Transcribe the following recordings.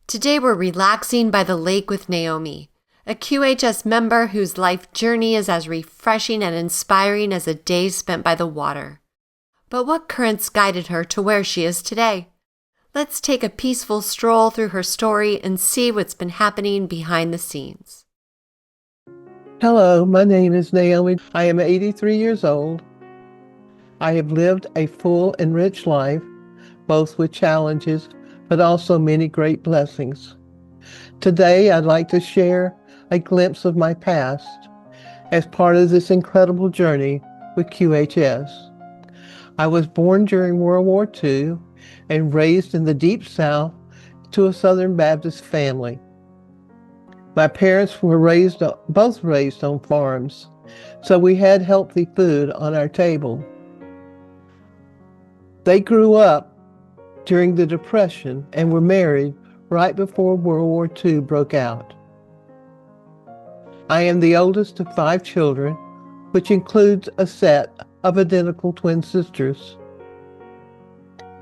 Today we're relaxing by the lake with Naomi, a QHS member whose life journey is as refreshing and inspiring as a day spent by the water. But what currents guided her to where she is today? Let's take a peaceful stroll through her story and see what's been happening behind the scenes. Hello, my name is Naomi. I am 83 years old. I have lived a full and rich life, both with challenges, but also many great blessings. Today, I'd like to share a glimpse of my past as part of this incredible journey with QHS. I was born during World War II and raised in the Deep South to a Southern Baptist family. My parents were both raised on farms, so we had healthy food on our table. They grew up during the Depression and were married right before World War II broke out. I am the oldest of 5 children, which includes a set of identical twin sisters.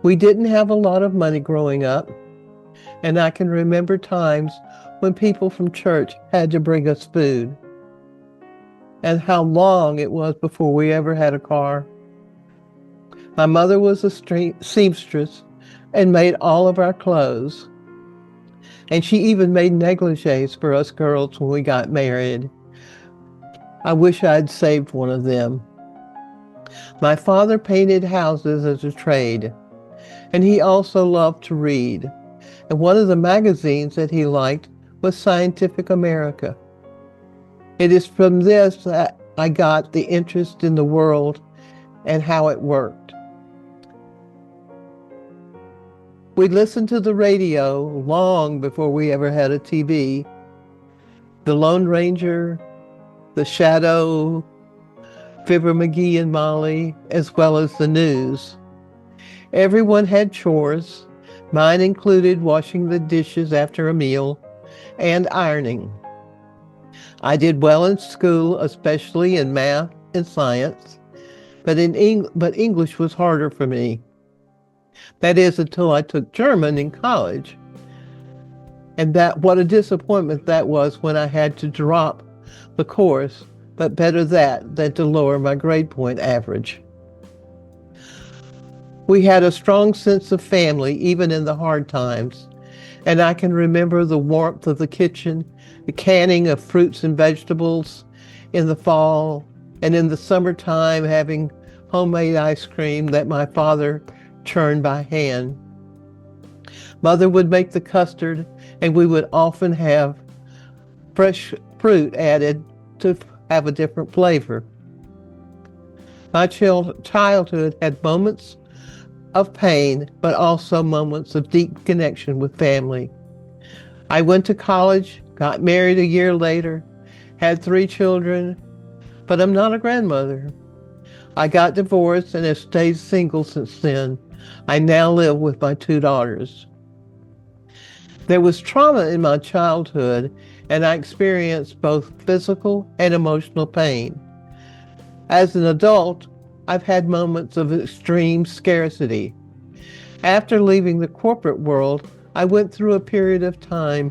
We didn't have a lot of money growing up, and I can remember times when people from church had to bring us food, and how long it was before we ever had a car. My mother was a seamstress and made all of our clothes, and she even made negligees for us girls when we got married. I wish I'd saved one of them. My father painted houses as a trade, and he also loved to read, and one of the magazines that he liked was Scientific America. It is from this that I got the interest in the world and how it worked. We listened to the radio long before we ever had a TV. The Lone Ranger, The Shadow, Fibber McGee and Molly, as well as the news. Everyone had chores. Mine included washing the dishes after a meal and ironing. I did well in school, especially in math and science, but English was harder for me. That is, until I took German in college. And what a disappointment that was when I had to drop the course, but better that than to lower my grade point average. We had a strong sense of family, even in the hard times. And I can remember the warmth of the kitchen, the canning of fruits and vegetables in the fall, and in the summertime having homemade ice cream that my father churned by hand. Mother would make the custard, and we would often have fresh fruit added to have a different flavor. My childhood had moments of pain, but also moments of deep connection with family. I went to college, got married a year later, had 3 children, but I'm not a grandmother. I got divorced and have stayed single since then. I now live with my 2 daughters. There was trauma in my childhood, and I experienced both physical and emotional pain. As an adult, I've had moments of extreme scarcity. After leaving the corporate world, I went through a period of time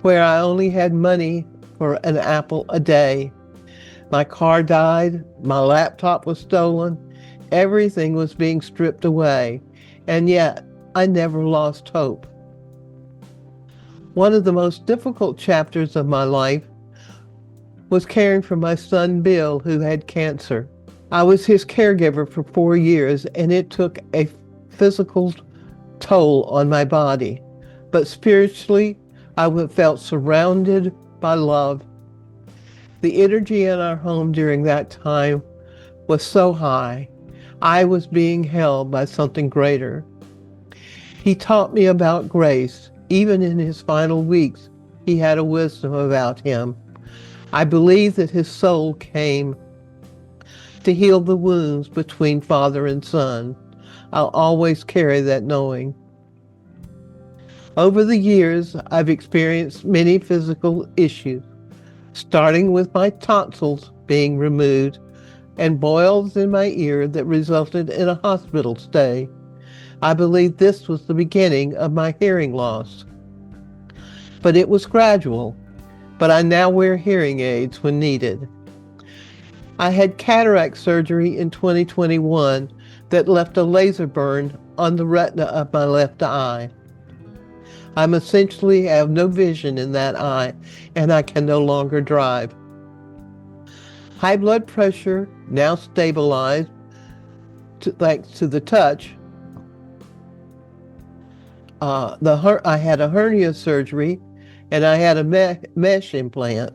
where I only had money for an apple a day. My car died, my laptop was stolen, everything was being stripped away, and yet I never lost hope. One of the most difficult chapters of my life was caring for my son Bill, who had cancer. I was his caregiver for 4 years, and it took a physical toll on my body. But spiritually, I felt surrounded by love. The energy in our home during that time was so high. I was being held by something greater. He taught me about grace. Even in his final weeks, he had a wisdom about him. I believe that his soul came to heal the wounds between father and son. I'll always carry that knowing. Over the years, I've experienced many physical issues, starting with my tonsils being removed and boils in my ear that resulted in a hospital stay. I believe this was the beginning of my hearing loss. but it was gradual. But I now wear hearing aids when needed. I had cataract surgery in 2021 that left a laser burn on the retina of my left eye. I'm essentially have no vision in that eye, and I can no longer drive. High blood pressure now stabilized thanks to the touch. I had a hernia surgery, and I had a mesh implant.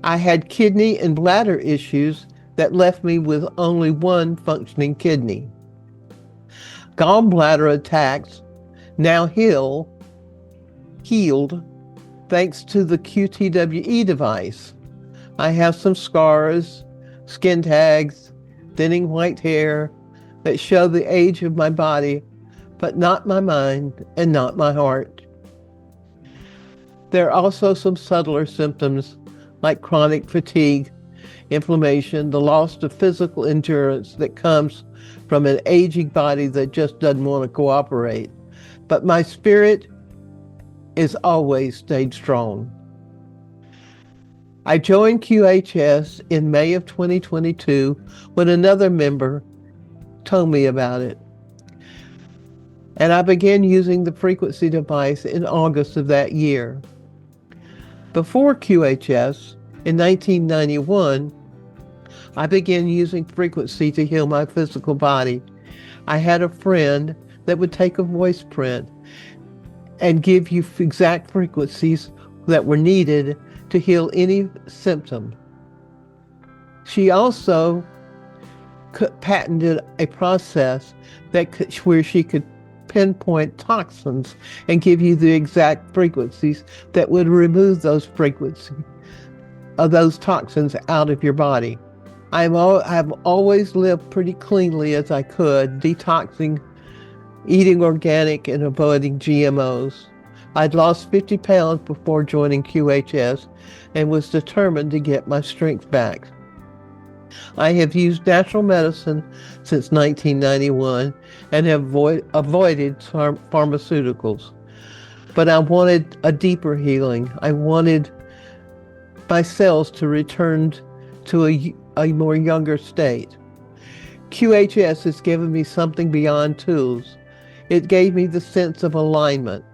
I had kidney and bladder issues that left me with only one functioning kidney. Gallbladder attacks now healed thanks to the QTWE device. I have some scars, skin tags, thinning white hair that show the age of my body, but not my mind and not my heart. There are also some subtler symptoms like chronic fatigue, inflammation, the loss of physical endurance that comes from an aging body that just doesn't want to cooperate. But my spirit is always stayed strong. I joined QHS in May of 2022 when another member told me about it. And I began using the frequency device in August of that year. Before QHS, in 1991, I began using frequency to heal my physical body. I had a friend that would take a voice print and give you exact frequencies that were needed to heal any symptom. She also patented a process where she could pinpoint toxins and give you the exact frequencies that would remove those toxins out of your body. I've always lived pretty cleanly as I could, detoxing, eating organic, and avoiding GMOs. I'd lost 50 pounds before joining QHS and was determined to get my strength back. I have used natural medicine since 1991 and have avoided pharmaceuticals. But I wanted a deeper healing. I wanted my cells to return to a more younger state. QHS has given me something beyond tools. It gave me the sense of alignment,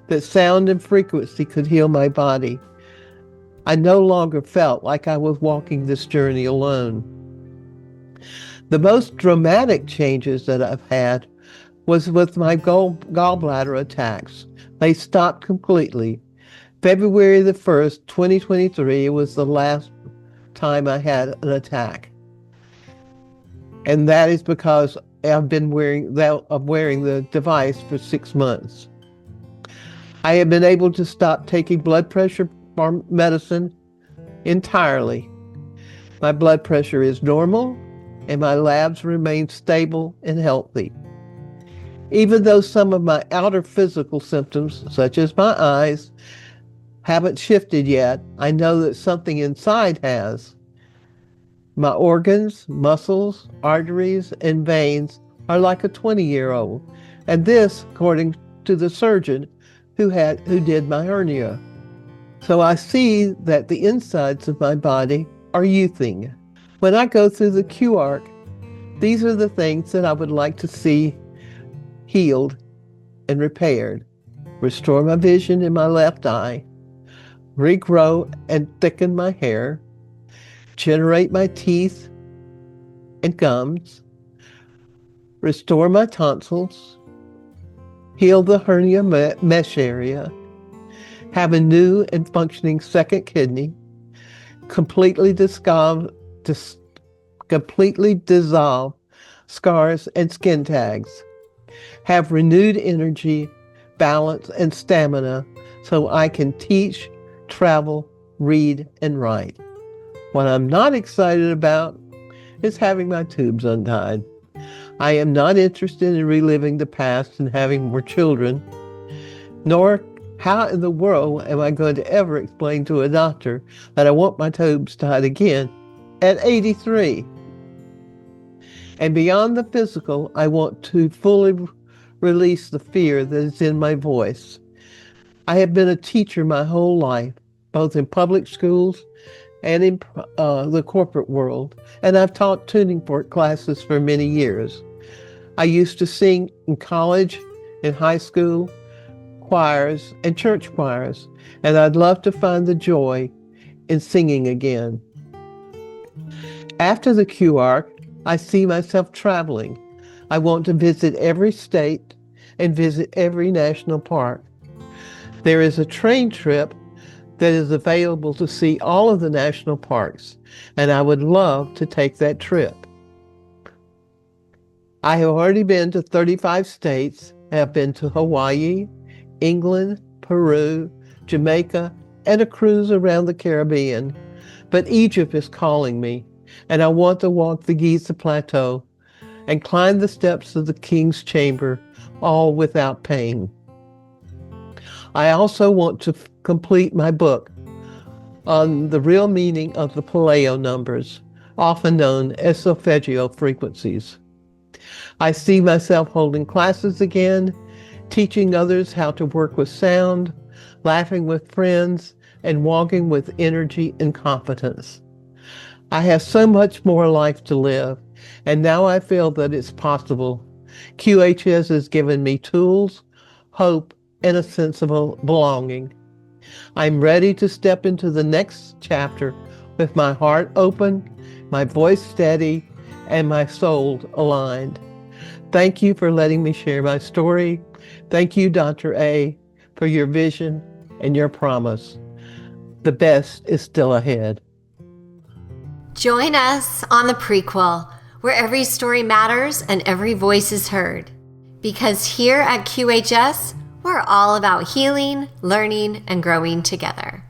that sound and frequency could heal my body. I no longer felt like I was walking this journey alone. The most dramatic changes that I've had was with my gallbladder attacks. They stopped completely. February the 1st, 2023 was the last time I had an attack. And that is because I've been wearing the device for 6 months. I have been able to stop taking blood pressure medicine entirely. My blood pressure is normal and my labs remain stable and healthy. Even though some of my outer physical symptoms, such as my eyes, haven't shifted yet, I know that something inside has. My organs, muscles, arteries, and veins are like a 20-year-old. And this, according to the surgeon who did my hernia. So I see that the insides of my body are youthing. When I go through the QArc, these are the things that I would like to see healed and repaired. Restore my vision in my left eye, regrow and thicken my hair, generate my teeth and gums, restore my tonsils, heal the hernia mesh area, have a new and functioning second kidney, completely dissolve scars and skin tags, have renewed energy, balance, and stamina so I can teach, travel, read, and write. What I'm not excited about is having my tubes untied. I am not interested in reliving the past and having more children, nor how in the world am I going to ever explain to a doctor that I want my tubes tied again at 83. And beyond the physical, I want to fully release the fear that is in my voice. I have been a teacher my whole life, both in public schools and in the corporate world, and I've taught tuning fork classes for many years. I used to sing in college, in high school, choirs, and church choirs, and I'd love to find the joy in singing again. After the QArc, I see myself traveling. I want to visit every state and visit every national park. There is a train trip that is available to see all of the national parks, and I would love to take that trip. I have already been to 35 states. I have been to Hawaii, England, Peru, Jamaica, and a cruise around the Caribbean. But Egypt is calling me, and I want to walk the Giza Plateau and climb the steps of the King's Chamber, all without pain. I also want to complete my book on the real meaning of the paleo numbers, often known as solfeggio frequencies. I see myself holding classes again, teaching others how to work with sound, laughing with friends, and walking with energy and confidence. I have so much more life to live, and now I feel that it's possible. QHS has given me tools, hope, and a sense of belonging. I'm ready to step into the next chapter with my heart open, my voice steady, and my soul aligned. Thank you for letting me share my story. Thank you, Dr. A, for your vision and your promise. The best is still ahead. Join us on the Prequel, where every story matters and every voice is heard. Because here at QHS, we're all about healing, learning, and growing together.